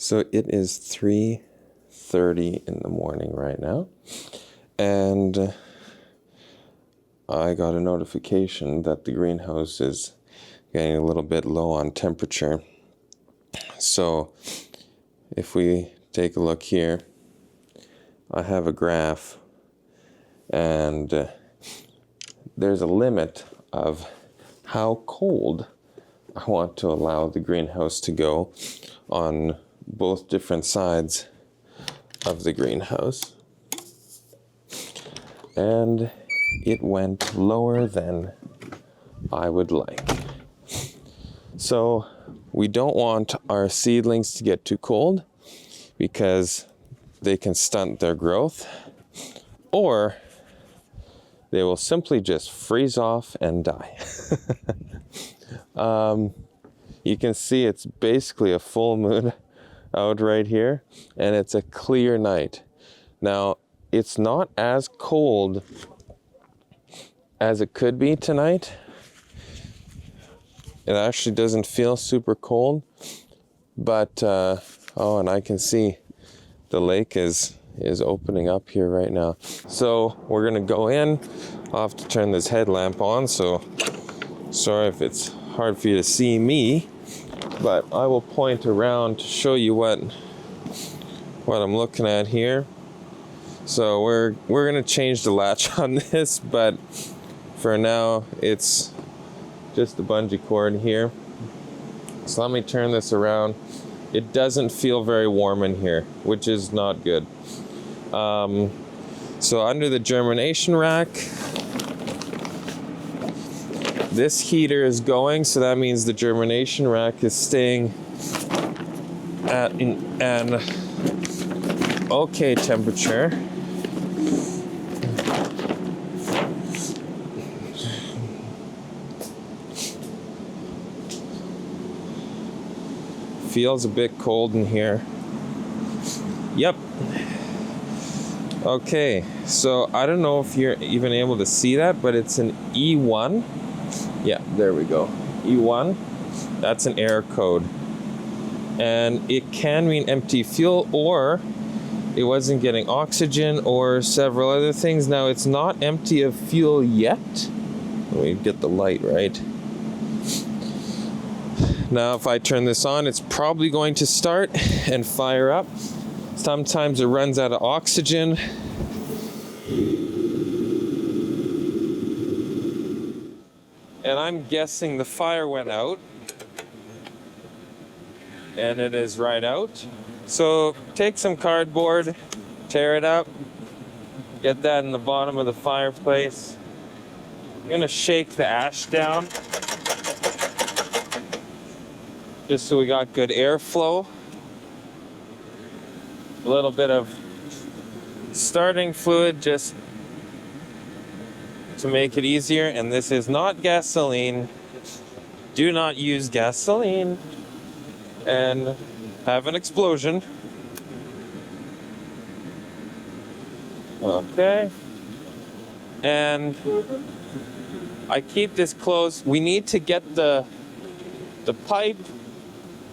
So it is 3:30 in the morning right now, and I got a notification that the greenhouse is getting a little bit low on temperature. So if we take a look here, I have a graph, and there's a limit of how cold I want to allow the greenhouse to go on both different sides of the greenhouse. And it went lower than I would like. So we don't want our seedlings to get too cold because they can stunt their growth, or they will simply just freeze off and die. You can see it's basically a full moon out right here, and it's a clear night. Now, it's not as cold as it could be tonight. It actually doesn't feel super cold, but and I can see the lake is opening up here right now. So we're gonna go in. I'll have to turn this headlamp on, so sorry if it's hard for you to see me, but I will point around to show you what I'm looking at here. So we're gonna change the latch on this, but for now it's just a bungee cord here. So let me turn this around. It doesn't feel very warm in here, which is not good. So under the germination rack, this heater is going, so that means the germination rack is staying at an okay temperature. Feels a bit cold in here. Yep. Okay, so I don't know if you're even able to see that, but it's an E1. Yeah, there we go. E1. That's an error code. And it can mean empty fuel, or it wasn't getting oxygen, or several other things. Now, it's not empty of fuel yet. Let me get the light right. Now, if I turn this on, it's probably going to start and fire up. Sometimes it runs out of oxygen. And I'm guessing the fire went out. And it is right out. So take some cardboard, tear it up, get that in the bottom of the fireplace. I'm gonna shake the ash down, just so we got good airflow. A little bit of starting fluid just to make it easier. And this is not gasoline. Do not use gasoline and have an explosion. Okay. And I keep this closed. We need to get the pipe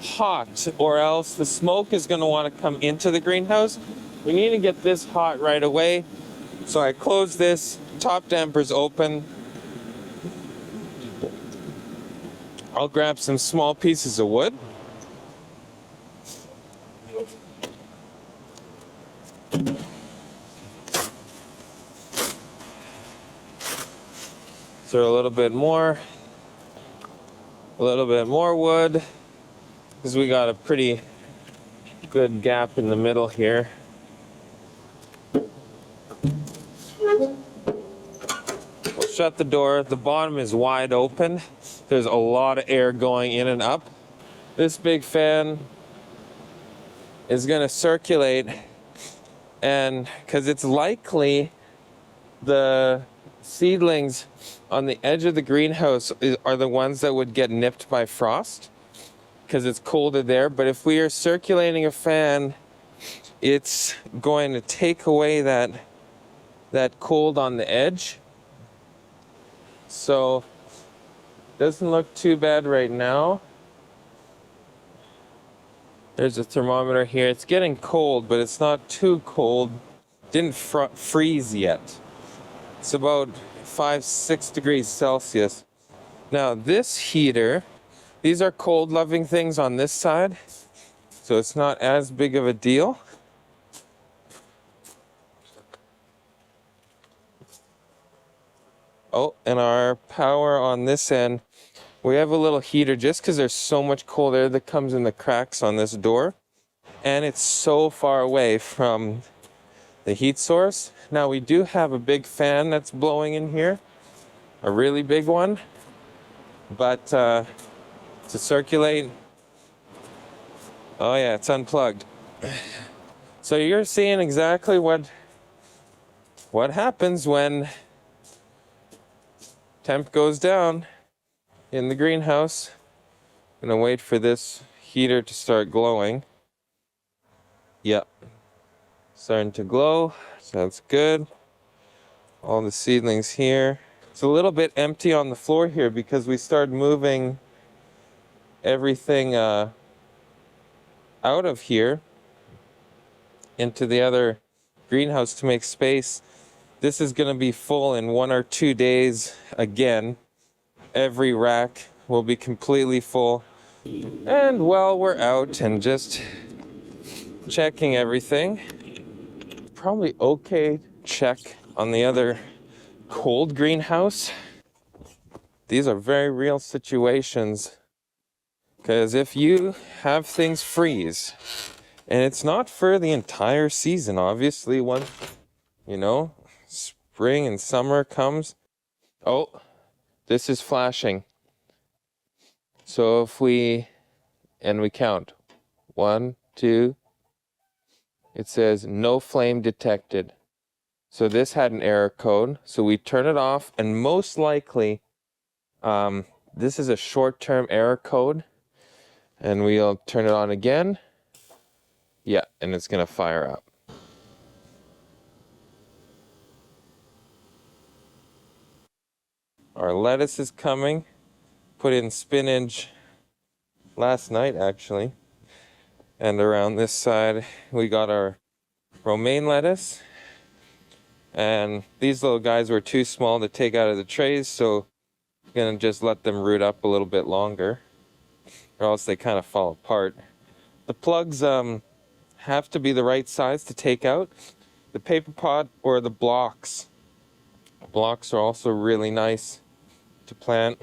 hot, or else the smoke is going to want to come into the greenhouse. We need to get this hot right away. So I close this, top damper's open. I'll grab some small pieces of wood. Throw a little bit more wood, because we got a pretty good gap in the middle here. We'll shut the door. The bottom is wide open. There's a lot of air going in and up. This big fan is going to circulate, and because it's likely the seedlings on the edge of the greenhouse are the ones that would get nipped by frost, because it's colder there. But if we are circulating a fan, it's going to take away that cold on the edge. So doesn't look too bad right now. There's a thermometer here. It's getting cold, but it's not too cold. Didn't freeze yet. It's about 5-6 degrees Celsius. Now this heater, these are cold loving things on this side, so it's not as big of a deal. Oh, and our power on this end, we have a little heater just because there's so much cold air that comes in the cracks on this door. And it's so far away from the heat source. Now we do have a big fan that's blowing in here, a really big one. But to circulate, oh yeah, it's unplugged. So you're seeing exactly what happens when temp goes down in the greenhouse. I'm gonna wait for this heater to start glowing. Yep, starting to glow, so that's good. All the seedlings here. It's a little bit empty on the floor here because we started moving everything out of here into the other greenhouse to make space. This is going to be full in 1 or 2 days again. Every rack will be completely full. And while we're out and just checking everything, probably okay check on the other cold greenhouse. These are very real situations, because if you have things freeze, and it's not for the entire season, obviously, once, you know, spring and summer comes. Oh, this is flashing. So if we count 1, 2, it says no flame detected. So this had an error code. So we turn it off, and most likely this is a short-term error code, and we'll turn it on again. Yeah, and it's gonna fire up. Our lettuce is coming. Put in spinach last night, actually. And around this side, we got our romaine lettuce. And these little guys were too small to take out of the trays, so I'm gonna just let them root up a little bit longer, or else they kind of fall apart. The plugs have to be the right size to take out. The paper pot or the blocks. Blocks are also really nice to plant.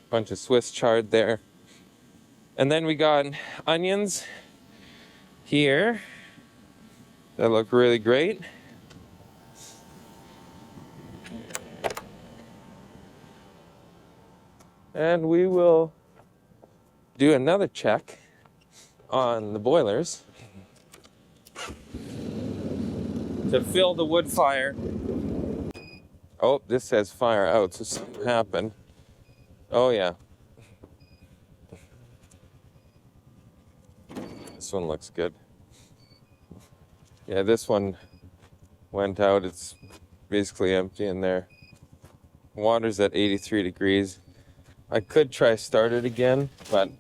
Bunch of Swiss chard there. And then we got onions here that look really great. And we will do another check on the boilers to fill the wood fire. Oh, this says fire out, so something happened. Oh yeah. This one looks good. Yeah, this one went out. It's basically empty in there. Water's at 83 degrees. I could try start it again, but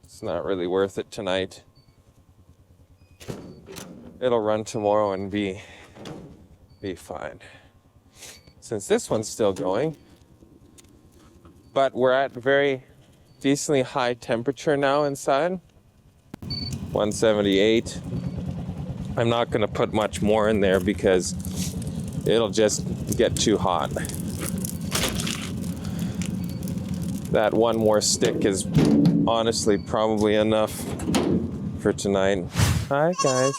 it's not really worth it tonight. It'll run tomorrow and be fine. Since this one's still going, but we're at very decently high temperature now inside. 178. I'm not gonna put much more in there because it'll just get too hot. That one more stick is honestly probably enough for tonight. Hi guys.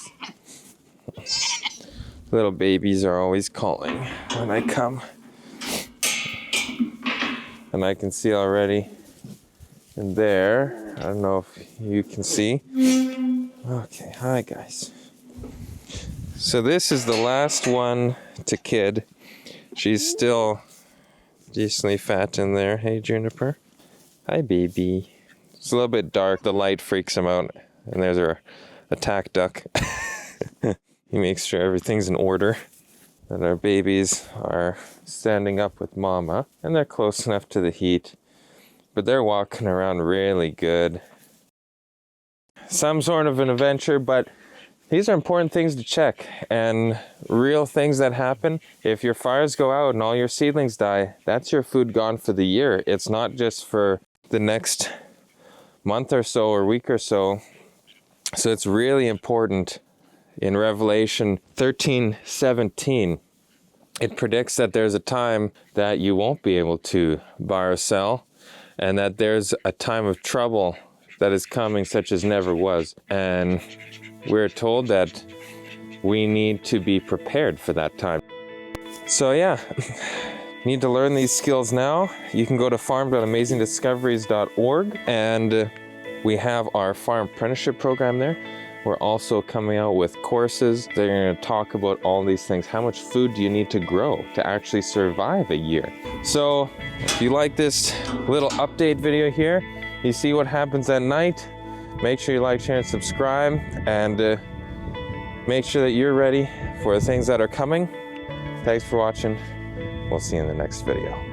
Little babies are always calling when I come. And I can see already in there, I don't know if you can see. Okay, hi guys. So this is the last one to kid. She's still decently fat in there. Hey Juniper. Hi baby. It's a little bit dark. The light freaks him out. And there's our attack duck. He makes sure everything's in order. And our babies are standing up with mama. And they're close enough to the heat. But they're walking around really good. some sort of an adventure, but these are important things to check and real things that happen. If your fires go out and all your seedlings die, that's your food gone for the year. It's not just for the next month or so or week or so. So it's really important. In Revelation 13:17, it predicts that there's a time that you won't be able to buy or sell, and that there's a time of trouble that is coming such as never was. And we're told that we need to be prepared for that time. So yeah, need to learn these skills now. You can go to farm.amazingdiscoveries.org, and we have our farm apprenticeship program there. We're also coming out with courses. They're going to talk about all these things. How much food do you need to grow to actually survive a year? So if you like this little update video here, you see what happens at night, make sure you like, share, and subscribe, and make sure that you're ready for the things that are coming. Thanks for watching. We'll see you in the next video.